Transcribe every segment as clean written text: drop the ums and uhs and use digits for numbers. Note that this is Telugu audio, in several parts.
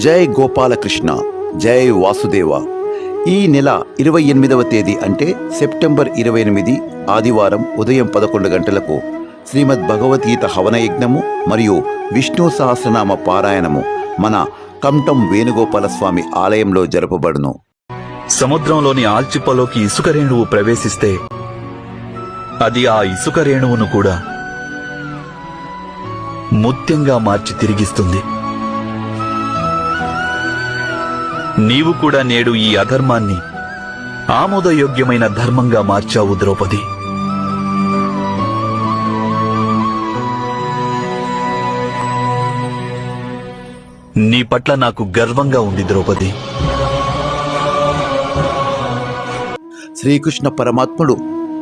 జై గోపాలకృష్ణ, జై వాసుదేవ. ఈ నెల 28వ తేదీ అంటే సెప్టెంబర్ 28 ఆదివారం ఉదయం 11 గంటలకు శ్రీమద్ భగవద్గీత హవన యజ్ఞము మరియు విష్ణు సహస్రనామ పారాయణము మన కంఠం వేణుగోపాల స్వామి ఆలయంలో జరపబడును. సముద్రంలోని ఆల్చిప్పలోకి ఇసుక రేణువు ప్రవేశిస్తే అది ఆ ఇసుక రేణువును కూడా ముత్యంగా మార్చి తిరిగిస్తుంది. నీవు కూడా నేడు ఈ అధర్మాన్ని ఆమోదయోగ్యమైన ధర్మంగా మార్చావు ద్రౌపది. నీ పట్ల నాకు గర్వంగా ఉంది ద్రౌపది. శ్రీకృష్ణ పరమాత్ముడు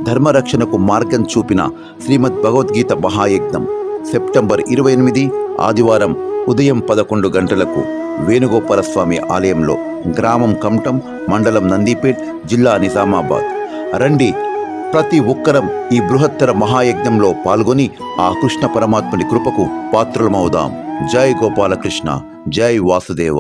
ధర్మరక్షణకు మార్గం చూపిన శ్రీమద్ భగవద్గీత మహాయజ్ఞం సెప్టెంబర్ 28 ఆదివారం ఉదయం 11 గంటలకు వేణుగోపాల స్వామి ఆలయంలో, గ్రామం కంఠం, మండలం నందిపేట్, జిల్లా నిజామాబాద్. రండి, ప్రతి ఒక్కరం ఈ బృహత్తర మహాయజ్ఞంలో పాల్గొని ఆ కృష్ణ పరమాత్ముని కృపకు పాత్రులమవుదాం. జై గోపాలకృష్ణ, జై వాసుదేవ.